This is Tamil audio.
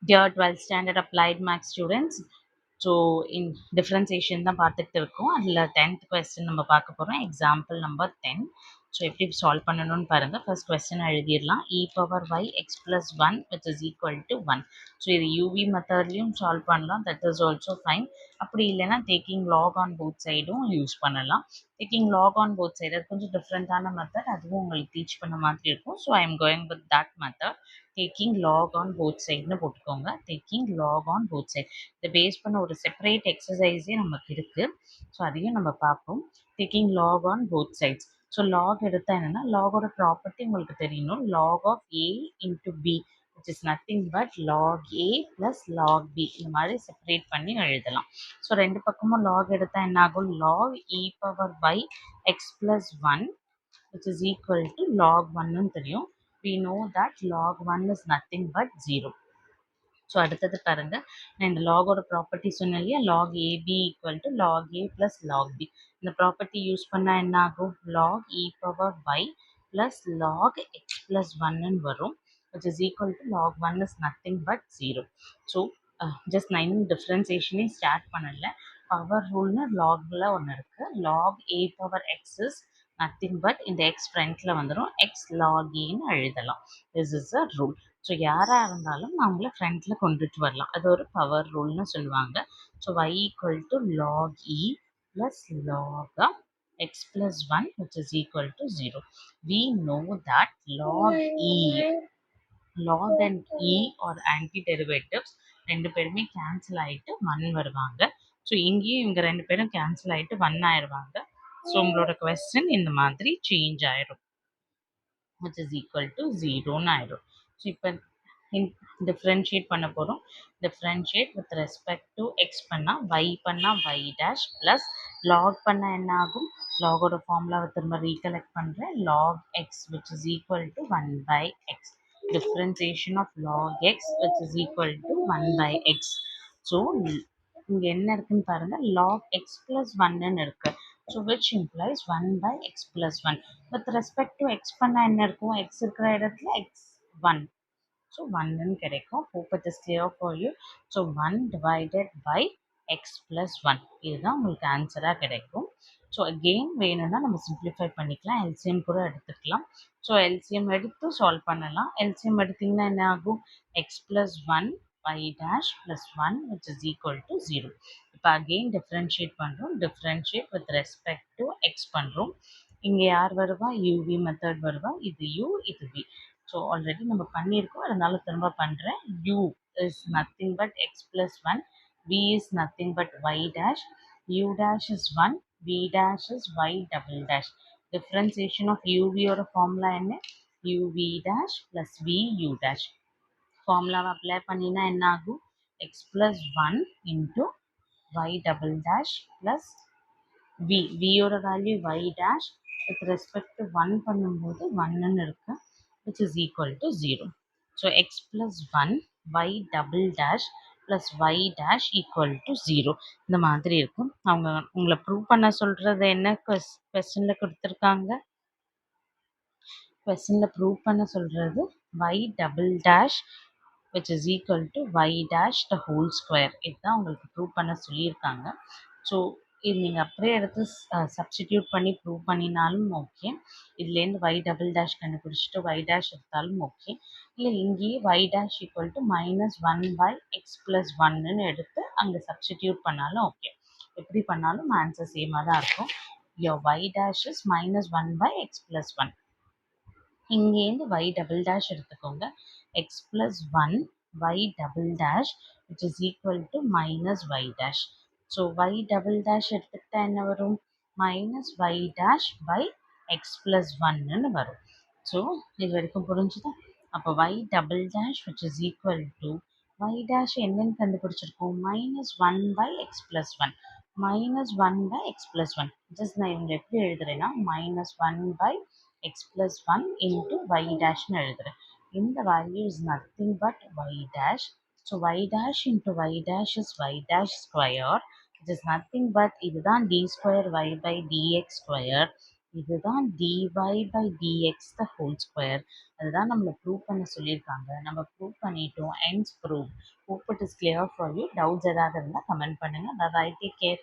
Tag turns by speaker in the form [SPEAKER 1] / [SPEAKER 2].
[SPEAKER 1] Dear 12th standard applied maths students, so differentiation தான் பார்த்துட்டு இருக்கோம். அதில் 10th கொஸ்டின் நம்ம பார்க்க போகிறோம். Example number 10. ஸோ எப்படி சால்வ் பண்ணணும்னு பாருங்கள். ஃபர்ஸ்ட் கொஸ்டின் எழுதிடலாம். e power y x plus 1 which is equal to 1. So இது யூவி மெத்தட்லையும் சால்வ் பண்ணலாம். That is also fine. அப்படி இல்லைன்னா டேக்கிங் லாக் ஆன் போத் சைடும் யூஸ் பண்ணலாம். Taking log on both side அது கொஞ்சம் டிஃப்ரெண்ட்டான மெத்தட், அதுவும் உங்களுக்கு டீச் பண்ண மாதிரி இருக்கும். So I am going with that method. Taking log on both சைடுன்னு போட்டுக்கோங்க. Taking log on both side இதை பேஸ் பண்ண ஒரு செப்பரேட் எக்ஸசைஸே நமக்கு இருக்குது. ஸோ அதையும் நம்ம பார்ப்போம். Taking log on both sides. So log எடுத்தால் என்னென்னா, லாகோட ப்ராப்பர்ட்டி உங்களுக்கு தெரியணும். Log of a into b which is nothing but log a plus log b, இந்த மாதிரி செப்பரேட் பண்ணி எழுதலாம். ஸோ ரெண்டு பக்கமும் லாக் எடுத்தால் என்ன ஆகும்? Log e power by x plus 1 which is equal to log 1 தெரியும். We know that log 1 is nothing but 0. So அடுத்தது பாருங்க, நான் இந்த லாகோட ப்ராப்பர்ட்டி சொன்னேன் இல்லையா, log ab equal to log a plus log b. இந்த ப்ராப்பர்ட்டி யூஸ் பண்ணால் என்ன ஆகும்? Log e power by plus log x plus 1 வரும், which is equal to log 1 is nothing but 0. So just நான் இன்னும் டிஃப்ரென்சியேஷனே ஸ்டார்ட் பண்ணல. பவர் ரூல்னு லாகில் ஒன்று இருக்குது. Log a power x is nothing but இந்த எக்ஸ் ஃப்ரண்ட்டில் வந்துடும், எக்ஸ் லாக் ஏன்னு எழுதலாம். This is a rule. So யாராக இருந்தாலும் அவங்கள ஃப்ரண்ட்டில் கொண்டுட்டு வரலாம். அது ஒரு பவர் ரூல்னு சொல்லுவாங்க. So y equal to lock E plus log x plus 1 which is equal to 0. We know that log and e or anti derivatives ரெண்டு பேருமே கேன்சல் ஆகிட்டு 1 வருவாங்க. ஸோ இங்கேயும் இவங்க ரெண்டு பேரும் கேன்சல் ஆகிட்டு 1 ஆயிடுவாங்க. ஸோ உங்களோட கொஸ்டின் இந்த மாதிரி சேஞ்ச் ஆயிடும், which is equal to 0ன்னு ஆயிடும். ஸோ இப்போ டிஃப்ரென்ஷியேட் பண்ண போகிறோம். Differentiate with respect to x பண்ணால் y பண்ணால் y டேஷ் ப்ளஸ் லாக் பண்ணால் என்ன ஆகும்? லாகோட ஃபார்முலாவை திரும்ப ரீகலெக்ட் பண்ணுறேன். Log x which is equal to 1 by x. Differentiation of log x which is equal to 1 by x. So இங்கே என்ன இருக்குன்னு பாருங்கள், லாக் எக்ஸ் ப்ளஸ் 1ன்னு இருக்குது. So which implies 1 by x plus 1. With respect to x பண்ணால் என்ன இருக்கும்? எக்ஸ் இருக்கிற இடத்துல எக்ஸ் 1. ஸோ 1ன்னு கிடைக்கும். hope it is clear for you. So 1 divided by x plus 1, இதுதான் உங்களுக்கு ஆன்சராக கிடைக்கும். ஸோ அகெயின் வேணும்னா நம்ம சிம்பிளிஃபை பண்ணிக்கலாம், எல்சிஎம் கூட எடுத்துக்கலாம். ஸோ எல்சிஎம் எடுத்து சால்வ் பண்ணலாம். எல்சிஎம் எடுத்திங்கன்னா என்ன ஆகும்? X plus 1 y dash plus 1 which is equal to 0. இப்போ அகெயின் டிஃப்ரென்ஷியேட் பண்ணுறோம். Differentiate with respect to X பண்ணுறோம். இங்கே யார் வருவா? யூவி மெத்தட் வருவா. இது u, இது v. ஸோ ஆல்ரெடி நம்ம பண்ணியிருக்கோம், அதனால திரும்ப பண்ணுறேன். u is nothing but x plus 1, v is nothing but y dash, u dash is 1, v dash is y double dash. Differentiation of யூவியோட ஃபார்முலா என்ன? uv dash plus v u dash. ஃபார்முலாவை அப்ளை பண்ணினா என்ன ஆகும்? X plus 1 into y double dash plus v. vயோட value y dash with respect to 1 பண்ணும்போது 1ன்னு இருக்கு, which is equal to 0. So x plus 1 y double dash plus y dash equal to 0. இந்த மாதிரி இருக்கும். அவங்க உங்களை ப்ரூவ் பண்ண சொல்கிறது என்ன கொஸ்டினில் கொடுத்துருக்காங்க? கொஸ்டினில் ப்ரூவ் பண்ண சொல்கிறது y double dash which is equal to y dash the whole square. இதுதான் உங்களுக்கு ப்ரூவ் பண்ண சொல்லியிருக்காங்க. ஸோ இது நீங்கள் அப்படியே எடுத்து சப்ஸ்டிடியூட் பண்ணி ப்ரூவ் பண்ணினாலும் ஓகே. இதுலேருந்து y டபுள் டேஷ் கண்டுபிடிச்சிட்டு y டேஷ் எடுத்தாலும் ஓகே. இல்லை இங்கேயே y dash equal to -1 by x plus 1ன்னு எடுத்து அங்கே சப்ஸ்டிடியூட் பண்ணாலும் ஓகே. எப்படி பண்ணாலும் ஆன்சர் சேமாக தான் இருக்கும். your y dash is -1 by x plus 1. இங்கேருந்து y டபுள் டேஷ் எடுத்துக்கோங்க. X plus 1 y double dash which is equal to minus y dash. So y double dash எடுத்துக்கிட்டா என்ன வரும்? Minus y dash by x plus 1ன்னு வரும். ஸோ இது வரைக்கும் புரிஞ்சுதா? அப்போ y double dash which is equal to y dash என்னன்னு கண்டுபிடிச்சிருக்கோம்? -1 by x plus 1. -1 by x plus 1. Just நான் இவங்க எப்படி எழுதுறேன்னா -1 by x plus 1 into y dash ன்னு எழுதுறேன். இந்த value is nothing but y dash. So y dash into y dash is y dash square. It is nothing but இதுதான் d square y by dx square. இதுதான் dy by dx the whole square. அதுதான் நம்மள ப்ரூவ் பண்ண சொல்லியிருக்காங்க. நம்ம ப்ரூவ் பண்ணிட்டோம். ends proof. Hope it is clear for you. Doubts ஏதாவது இருந்தா கமெண்ட் பண்ணுங்க. Bye bye. Take care.